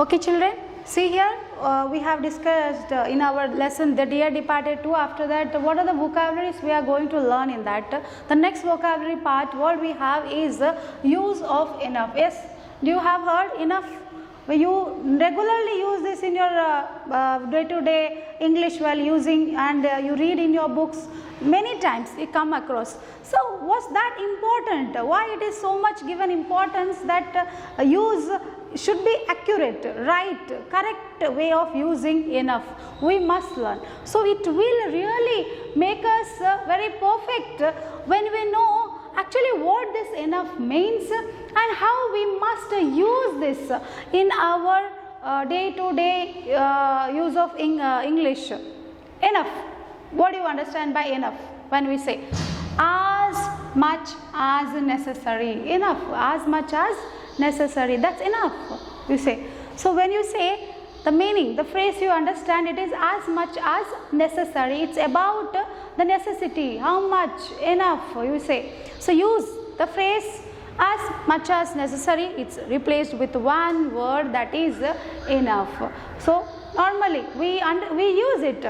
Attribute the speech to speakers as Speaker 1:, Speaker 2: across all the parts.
Speaker 1: Okay children, see here we have discussed in our lesson the dear departed too. After that, what are the vocabularies we are going to learn in that? The next vocabulary part what we have is use of enough. Yes, do you have heard enough? You regularly use this in your day-to-day English while using, and you read in your books many times you come across. So what's that important? Why it is so much given importance that use should be accurate, right, correct way of using enough we must learn. So it will really make us very perfect when we know actually what this enough means and how we must use this in our day-to-day use of English. Enough, what do you understand by enough? When we say as much as necessary, enough, as much as necessary, that's enough, you say. So when you say the meaning, the phrase you understand, it is as much as necessary. It's about the necessity, how much, enough, you say. So use the phrase as much as necessary. It's replaced with one word, that is enough. So normally we use it.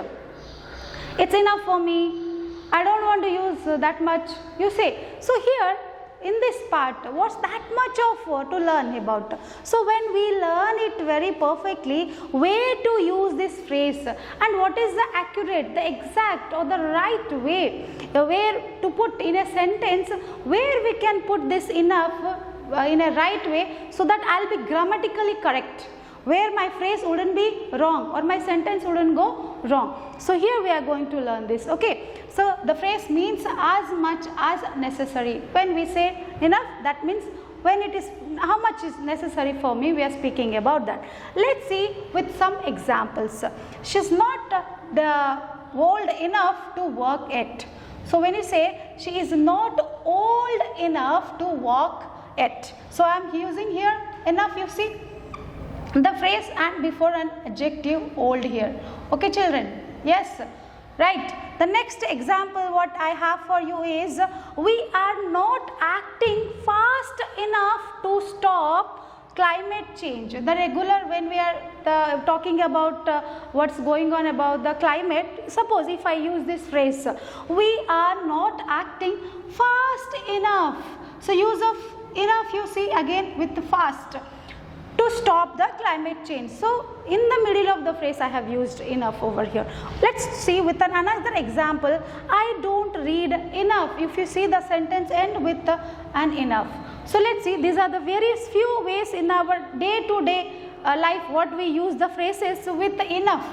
Speaker 1: It's enough for me. I don't want to use that much, you say. So here in this part, what's that much of to learn about? So when we learn it very perfectly, where to use this phrase and what is the accurate, the exact or the right way, where to put in a sentence, where we can put this enough in a right way so that I'll be grammatically correct, where my phrase wouldn't be wrong or my sentence wouldn't go wrong. So here we are going to learn this, okay. So the phrase means as much as necessary. When we say enough, that means when it is how much is necessary for me, we are speaking about that. Let's see with some examples. She's not old enough to work yet. So when you say she is not old enough to walk yet, so I am using here enough, you see the phrase and before an adjective old here. Okay children, yes, right. The next example what I have for you is we are not acting fast enough to stop climate change. The regular, when we are talking about what's going on about the climate, suppose if I use this phrase, we are not acting fast enough. So use of enough, you see again with the fast, to stop the climate change. So in the middle of the phrase I have used enough over here. Let's see with another example. I don't read enough. If you see the sentence end with an enough. So let's see, these are the various few ways in our day-to-day life what we use the phrases with enough.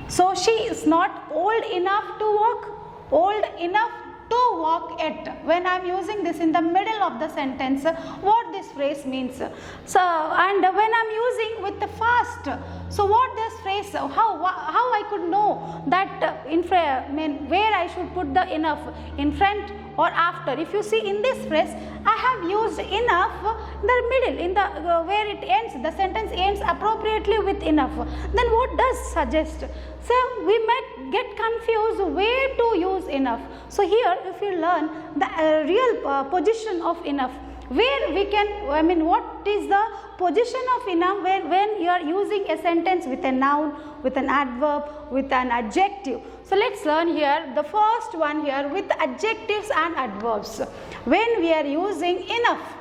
Speaker 1: So she is not old enough to walk, old enough to walk yet. When I am using this in the middle of the sentence, what this phrase means. So and when I am using with the fast, so what this phrase, how I could know that where I should put the enough, in front or after. If you see in this phrase, I have used enough in the middle, in the where it ends, the sentence ends appropriately with enough. Then what does suggest? So we might get confused where to use enough. So here if you learn the real position of enough, where we can, what is the position of enough when you are using a sentence with a noun, with an adverb, with an adjective. So let's learn here the first one here with adjectives and adverbs. When we are using enough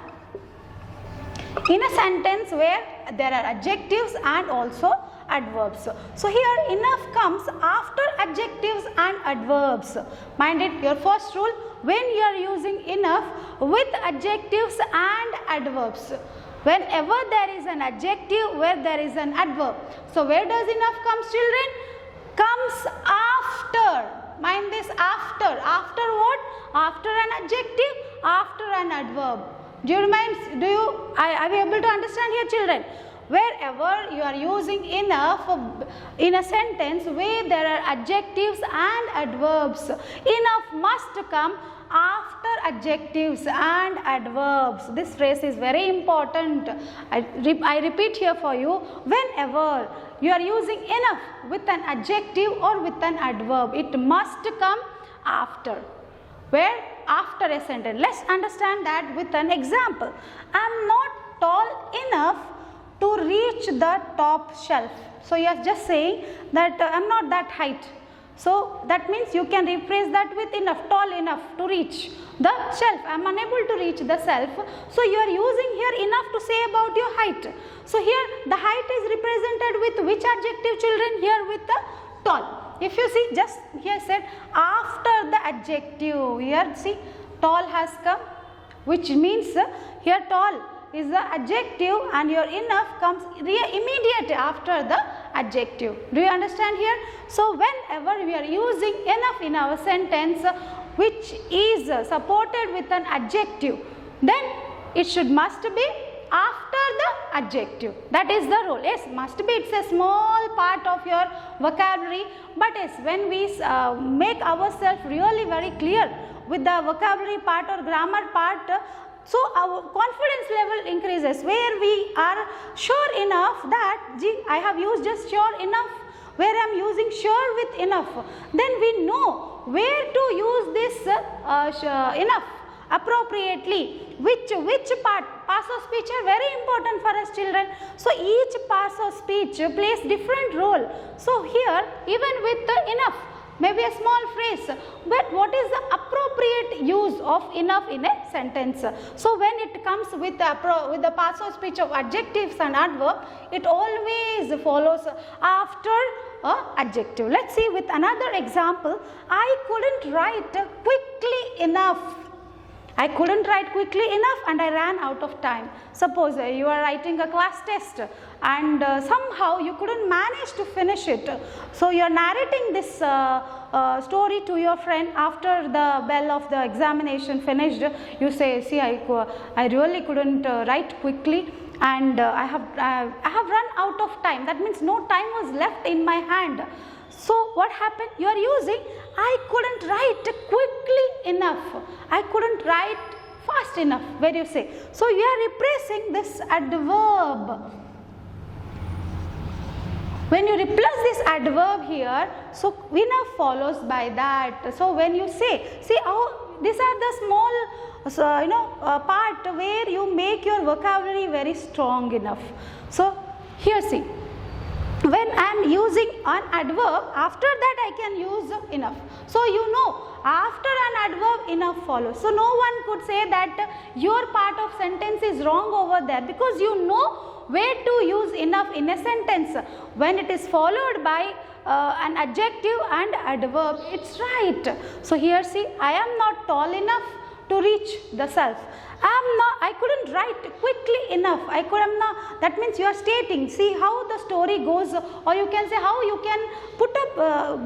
Speaker 1: in a sentence where there are adjectives and also adverbs. So here enough comes after adjectives and adverbs. Mind it, your first rule, when you are using enough with adjectives and adverbs, whenever there is an adjective, where there is an adverb. So where does enough comes, children? Comes after. Mind this, after. After what? After an adjective, after an adverb. Do you remind? Are you able to understand here, children? Wherever you are using enough in a sentence where there are adjectives and adverbs, enough must come after adjectives and adverbs. This phrase is very important. I repeat here for you, whenever you are using enough with an adjective or with an adverb, it must come after. Where? After a sentence. Let's understand that with an example. I am not tall enough to reach the top shelf. So you are just saying that I am not that height. So that means you can replace that with enough, tall enough to reach the shelf. I am unable to reach the shelf. So you are using here enough to say about your height. So here the height is represented with which adjective, children? Here with the tall. If you see, just here said after the adjective, here see tall has come, which means here tall is the adjective and your enough comes immediately after the adjective. Do you understand here? So whenever we are using enough in our sentence which is supported with an adjective, then it must be after the adjective. That is the rule. Yes, must be. It's a small part of your vocabulary, but yes, when we make ourselves really very clear with the vocabulary part or grammar part, so our confidence level increases, where we are sure enough that I have used just sure enough, where I am using sure with enough, then we know where to use this enough appropriately. Which part? Parts of speech are very important for us, children. So each part of speech plays different role. So here even with the enough, maybe a small phrase, but what is the appropriate use of enough in a sentence? So when it comes with the parts of speech of adjectives and adverb, it always follows after a adjective. Let's see with another example. I couldn't write quickly enough. I couldn't write quickly enough and I ran out of time. Suppose you are writing a class test and somehow you couldn't manage to finish it. So you are narrating this story to your friend after the bell of the examination finished. You say, see, I really couldn't write quickly and I have run out of time. That means no time was left in my hand. So what happened? You are using I couldn't write quickly enough. I couldn't write fast enough. Where you say? So you are replacing this adverb. When you replace this adverb here, so enough follows by that. So when you say, see how these are the small part where you make your vocabulary very strong enough. So here see, when I am using an adverb, after that I can use enough. So you know, after an adverb enough follows. So no one could say that your part of sentence is wrong over there, because you know where to use enough in a sentence. When it is followed by an adjective and adverb, it's right. So here see, I am not tall enough to reach the self. I couldn't write quickly enough. I could not. That means you are stating. See how the story goes, or you can say how you can put up,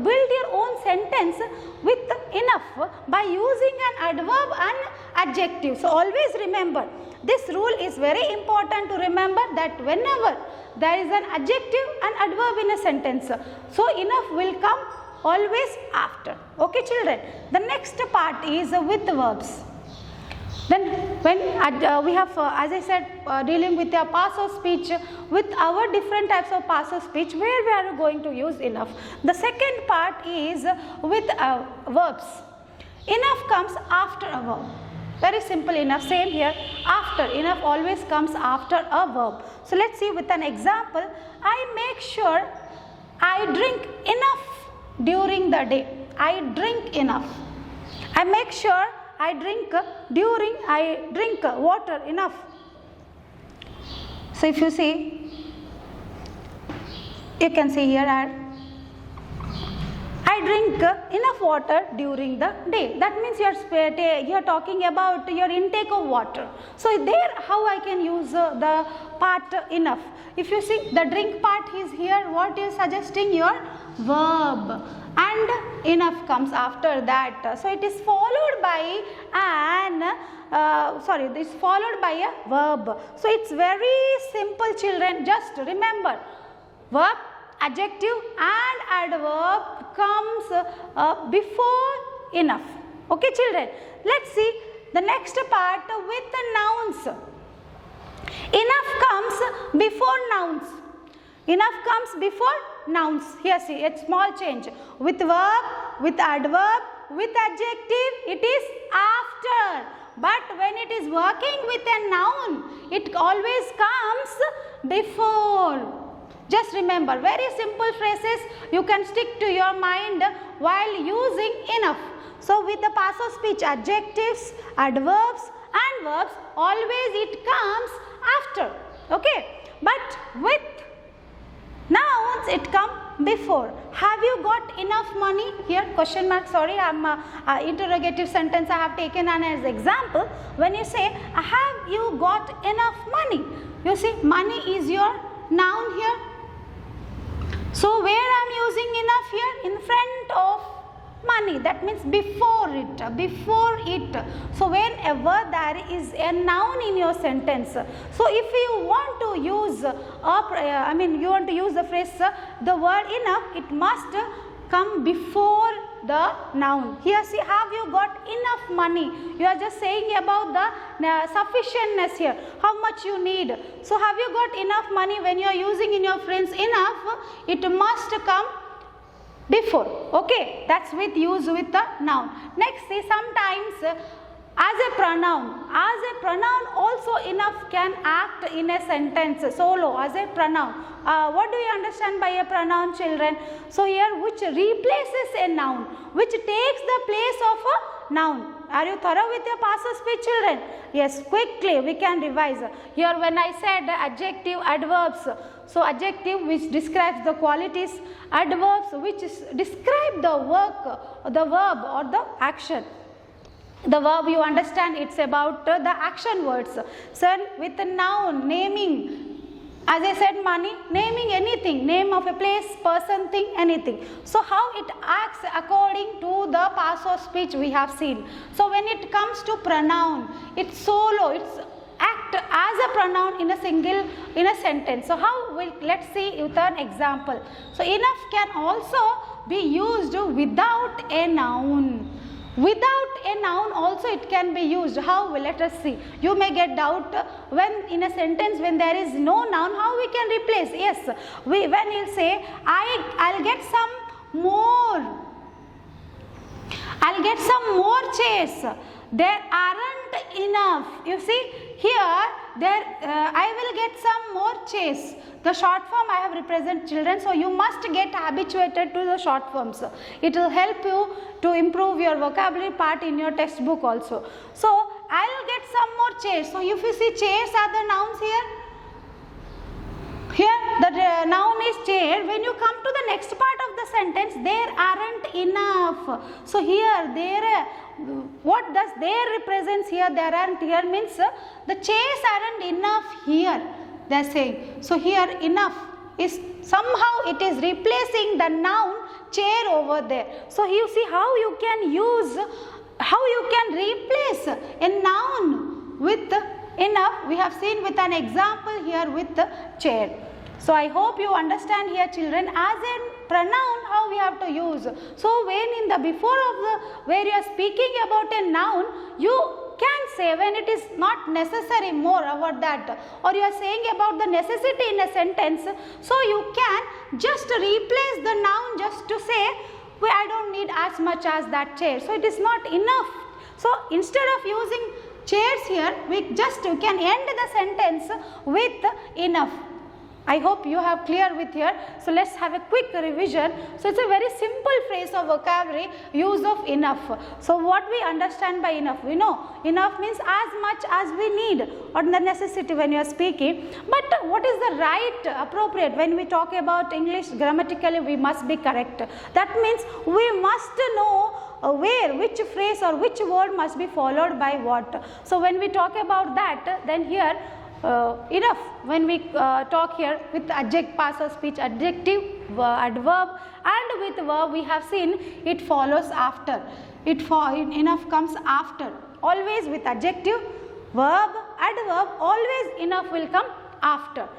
Speaker 1: build your own sentence with enough by using an adverb and adjective. So always remember, this rule is very important to remember, that whenever there is an adjective and adverb in a sentence, so enough will come always after. Okay, children. The next part is with verbs. Then when we have, as I said, dealing with the parts of speech, with our different types of parts of speech, where we are going to use enough. The second part is with verbs. Enough comes after a verb. Very simple enough. Same here. After. Enough always comes after a verb. So let's see with an example. I make sure I drink enough during the day. I drink enough. I make sure I drink water enough. So if you see, you can see here, I drink enough water during the day. That means you are talking about your intake of water. So there, how I can use the part enough. If you see, the drink part is here. What is suggesting? Your verb. And enough comes after that. So it is followed by this is followed by a verb. So it's very simple, children. Just remember, verb, adjective and adverb comes before enough. Okay, children. Let's see the next part with the nouns. Enough comes before nouns. Enough comes before nouns. Here see, a small change. With verb, with adverb, with adjective, it is after. but when it is working with a noun, it always comes before. Just remember, very simple phrases you can stick to your mind while using enough. So with the past of speech, adjectives, adverbs and verbs, always it comes after. Okay, but with nouns it comes before. Have you got enough money? Here question mark, sorry, interrogative sentence I have taken as example. When you say have you got enough money, you see money is your noun here. So where I am using enough here? In front of money, that means before it. So whenever there is a noun in your sentence, so if you want to use you want to use the phrase the word enough, it must come before the noun. Here see, have you got enough money? You are just saying about the sufficientness here, how much you need. So have you got enough money? When you are using in your phrase enough, it must come before. Okay, that's with use with the noun. Next see, sometimes as a pronoun also enough can act in a sentence solo as a pronoun. What do you understand by a pronoun, children? So here, which replaces a noun, which takes the place of a noun. Are you thorough with your past speech, children? Yes, quickly we can revise. Here when I said adjective, adverbs, so adjective which describes the qualities, adverbs which describe the work, the verb or the action. The verb you understand, it's about the action words. So with the noun, naming, as I said money, naming anything, name of a place, person, thing, anything. So how it acts according to the past of speech we have seen. So when it comes to pronoun, it's solo, it's act as a pronoun in a sentence. So how let's see with an example. So enough can also be used without a noun. Without a noun also it can be used. How? Let us see. You may get doubt when in a sentence when there is no noun, how we can replace? Yes, when you say I'll get some more. I'll get some more chairs. There aren't enough. You see here, I will get some more chairs. The short form I have represented, children, so you must get habituated to the short forms. It will help you to improve your vocabulary part in your textbook also. So I will get some more chairs. So if you see chairs are the nouns here. Here the noun is chair. When you come to the next part of the sentence, there aren't enough. So here what does there represents here? There aren't here means the chairs aren't enough here. They are saying. So here enough is somehow it is replacing the noun chair over there. So you see how you can replace a noun with enough. We have seen with an example here with the chair. So I hope you understand here, children, as a pronoun how we have to use. So when in the before of the where you are speaking about a noun, you can say when it is not necessary more about that, or you are saying about the necessity in a sentence, so you can just replace the noun just to say, well, I don't need as much as that chair. So it is not enough. So instead of using chairs here, we can end the sentence with enough. I hope you have clear with here. So let's have a quick revision. So it's a very simple phrase of vocabulary, use of enough. So what we understand by enough? We know enough means as much as we need or the necessity when you are speaking. But what is the right appropriate when we talk about English grammatically? We must be correct. That means we must know which phrase or which word must be followed by what. So when we talk about that, then here enough when we talk here with adjective, past of speech, adjective, adverb, and with verb we have seen it follows after. Enough comes after. Always with adjective, verb, adverb, always enough will come after.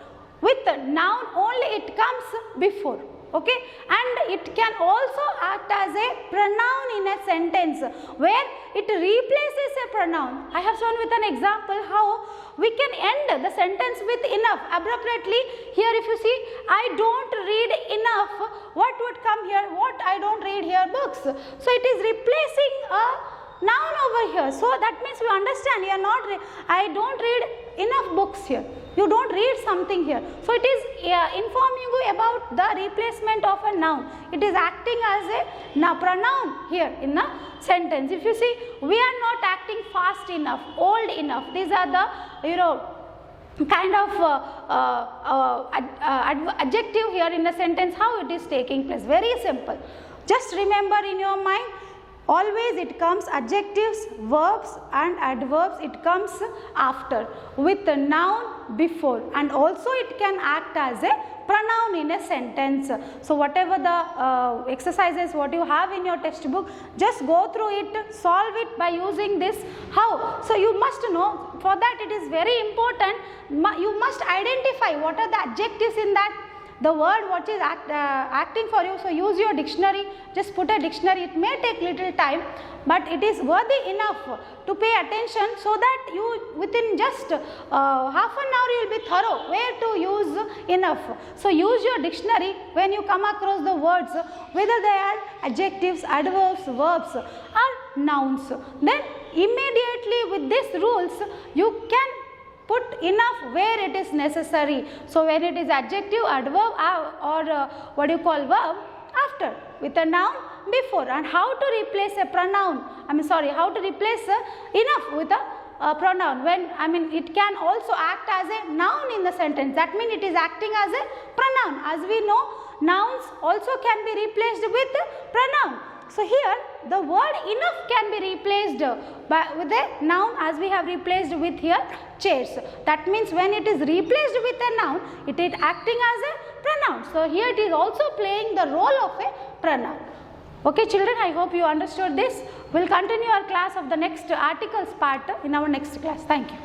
Speaker 1: With noun only it comes before. Okay, and it can also act as a pronoun in a sentence where it replaces a pronoun. I have shown with an example how we can end the sentence with enough appropriately. Here if you see, I don't read enough, what would come here? What I don't read here? Books. So it is replacing a noun over here. So that means you understand, you are not, I don't read enough books here. You don't read something here. So it is informing you about the replacement of a noun. It is acting as a pronoun here in a sentence. If you see, we are not acting fast enough, old enough. These are the, kind of adjective here in a sentence, how it is taking place. Very simple. Just remember in your mind, always it comes adjectives, verbs and adverbs, it comes after with the noun before, and also it can act as a pronoun in a sentence. So whatever the exercises what you have in your textbook, just go through it, solve it by using this. How? So you must know, for that it is very important, you must identify what are the adjectives in that, the word what is acting for you. So use your dictionary, just put a dictionary. It may take little time, but it is worthy enough to pay attention, so that you within just half an hour you will be thorough where to use enough. So use your dictionary when you come across the words, whether they are adjectives, adverbs, verbs or nouns. Then immediately with these rules you can put enough where it is necessary. So when it is adjective, adverb or what you call verb, after, with a noun before. And how to replace a pronoun, how to replace enough with a pronoun, when it can also act as a noun in the sentence. That means it is acting as a pronoun. As we know, nouns also can be replaced with pronoun. So here the word enough can be replaced with a noun, as we have replaced with here chairs. That means when it is replaced with a noun, it is acting as a pronoun. So here it is also playing the role of a pronoun. Okay children, I hope you understood this. We will continue our class of the next articles part in our next class. Thank you.